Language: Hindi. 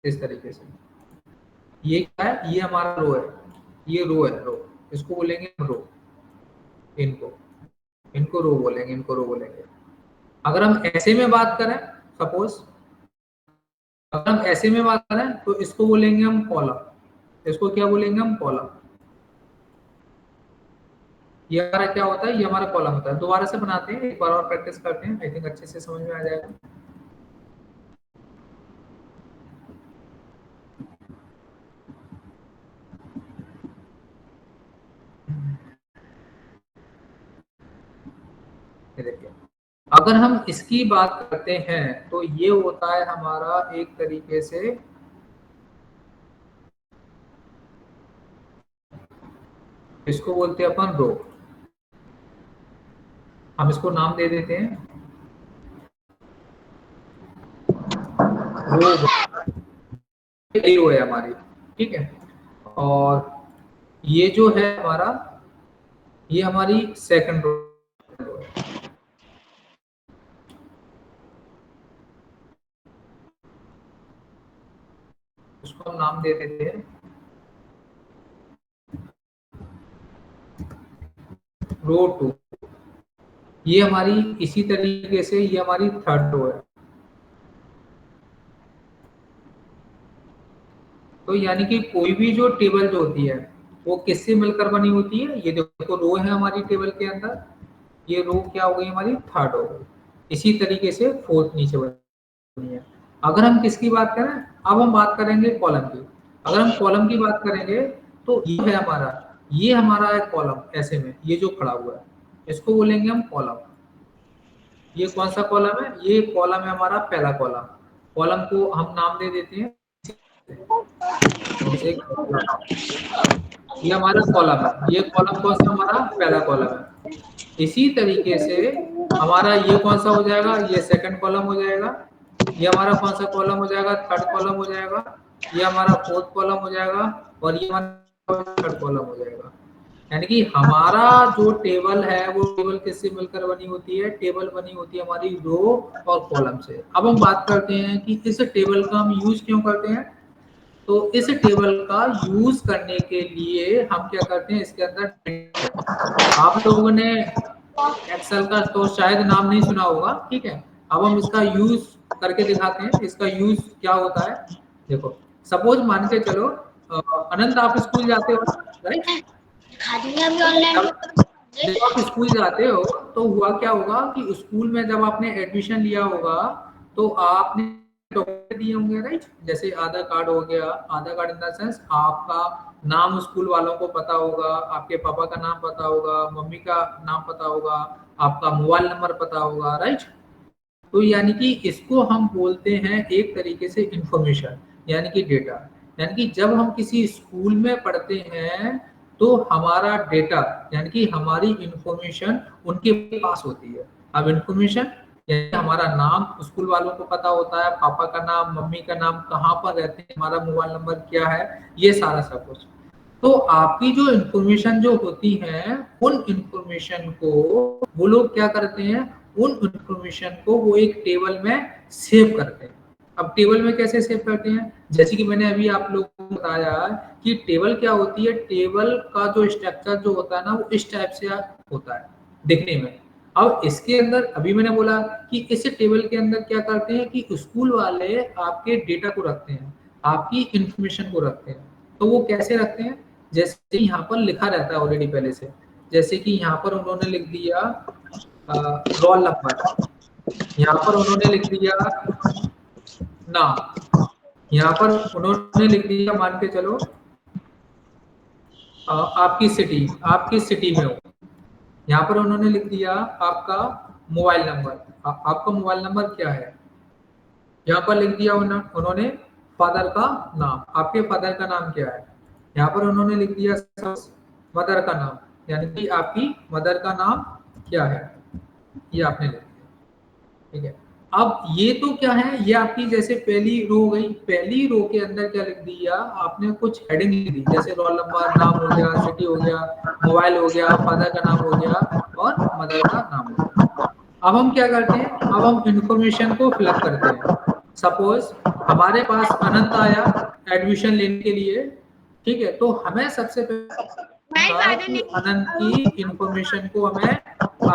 इस तरीके से। ये क्या है, ये हमारा रो है, ये रो है, रो, इसको बोलेंगे रो, इनको इनको रो बोलेंगे, इनको रो बोलेंगे। अगर हम ऐसे में बात करें, सपोज अगर हम ऐसे में बात करें तो इसको बोलेंगे हम कॉलम। इसको क्या बोलेंगे हम, कॉलम। ये हमारा क्या होता है, ये हमारा कॉलम होता है। दोबारा से बनाते हैं, एक बार और प्रैक्टिस करते हैं, आई थिंक अच्छे से समझ में आ जाएगा। ये देखिए, अगर हम इसकी बात करते हैं तो ये होता है हमारा एक तरीके से, इसको बोलते हैं अपन रो। हम इसको नाम दे देते हैं रो, ये रो है हमारी, ठीक है। और ये जो है हमारा, ये हमारी सेकंड रो है। उसको हम नाम दे देते हैं रो 2। ये हमारी इसी तरीके से, ये हमारी थर्ड रो है। तो यानी कि कोई भी जो टेबल जो होती है वो किससे मिलकर बनी होती है, ये देखो रो है हमारी टेबल के अंदर, ये रो क्या हो गई हमारी, थर्ड हो गई। इसी तरीके से फोर्थ नीचे बनी है। अगर हम किसकी बात करें, अब हम बात करेंगे कॉलम की। अगर हम कॉलम की बात करेंगे तो ये है हमारा, ये हमारा है कॉलम, ऐसे में ये जो खड़ा हुआ है इसको बोलेंगे हम कॉलम। ये कौन सा कॉलम है, ये कॉलम है हमारा पहला कॉलम। कॉलम को हम नाम दे देते हैं जैसे ये हमारा कॉलम है, ये कॉलम कौन सा हमारा, पहला कॉलम है। इसी तरीके से हमारा ये कौन सा हो जाएगा, ये सेकंड कॉलम हो जाएगा। ये हमारा कौन सा कॉलम हो जाएगा, थर्ड कॉलम हो जाएगा। ये हमारा फोर्थ कॉलम हो जाएगा, और ये हमारा थर्ड कॉलम हो जाएगा। यानी कि हमारा जो टेबल है वो टेबल किससे मिलकर बनी होती है, टेबल बनी होती है हमारी रो और कॉलम से। अब हम बात करते हैं कि इस टेबल का हम यूज क्यों करते हैं। तो इस टेबल का यूज करने के लिए हम क्या करते हैं, इसके अंदर आप लोगों ने एक्सेल का तो शायद नाम नहीं सुना होगा, ठीक है। अब हम इसका यूज करके दिखाते हैं, इसका यूज क्या होता है। देखो, सपोज मान के चलो अनंत आप स्कूल जाते हो, राइट। जब आप स्कूल जाते हो तो हुआ क्या होगा कि स्कूल में जब आपने एडमिशन लिया होगा तो आपने डॉक्यूमेंट दिए होंगे, राइट। जैसे आधार कार्ड हो गया, आधार कार्ड इन द सेंस आपका नाम स्कूल वालों को पता होगा, आपके पापा का नाम पता होगा, मम्मी का नाम पता होगा, आपका मोबाइल नंबर पता होगा, राइट। तो यानी कि इसको हम बोलते हैं एक तरीके से इंफॉर्मेशन, यानी कि डेटा। यानी कि जब हम किसी स्कूल में पढ़ते हैं तो हमारा डेटा यानी कि हमारी इंफॉर्मेशन उनके पास होती है। अब इंफॉर्मेशन यानी हमारा नाम स्कूल वालों को पता होता है, पापा का नाम, मम्मी का नाम, कहाँ पर रहते हैं, हमारा मोबाइल नंबर क्या है, ये सारा सब कुछ। तो आपकी जो इंफॉर्मेशन जो होती है उन इंफॉर्मेशन को वो लोग क्या करते हैं, उन इंफॉर्मेशन को वो एक टेबल में सेव करते हैं। अब टेबल में कैसे सेव करते हैं, जैसे कि मैंने अभी आप लोगों को बताया कि टेबल क्या होती है, टेबल का जो स्ट्रक्चर जो होता है ना वो इस टाइप से होता है दिखने में। अब इसके अंदर अभी मैंने बोला कि इस टेबल के अंदर क्या करते हैं कि स्कूल वाले आपके डेटा को रखते हैं, आपकी इंफॉर्मेशन को रखते हैं। तो वो कैसे रखते हैं, जैसे यहाँ पर लिखा रहता है ऑलरेडी पहले से। जैसे कि यहाँ पर उन्होंने लिख दिया रोल नंबर, यहाँ पर उन्होंने लिख दिया नाम, यहाँ पर उन्होंने लिख दिया मान के चलो आपकी सिटी, आप किस सिटी में हो। यहाँ पर उन्होंने लिख दिया आपका मोबाइल नंबर, आपका मोबाइल नंबर क्या है। यहाँ पर लिख दिया उन्होंने फादर का नाम, आपके फादर का नाम क्या है। यहाँ पर उन्होंने लिख दिया मदर का नाम, यानी कि आपकी मदर का नाम क्या है, ये आपने लिख दिया, ठीक है। अब ये तो क्या है, ये आपकी जैसे पहली रो हो गई। पहली रो के अंदर क्या लिख दिया आपने, कुछ हेडिंग लिख दी, जैसे रोल नंबर, नाम हो गया, सिटी हो गया, मोबाइल हो गया, फादर का नाम हो गया और मदर का नाम हो गया। अब हम क्या करते हैं, अब हम इंफॉर्मेशन को फिलअप करते हैं। सपोज हमारे पास अनंत आया एडमिशन लेने के लिए, ठीक है, तो हमें सबसे पहले था कि अनंत की इंफॉर्मेशन को हमें अपनी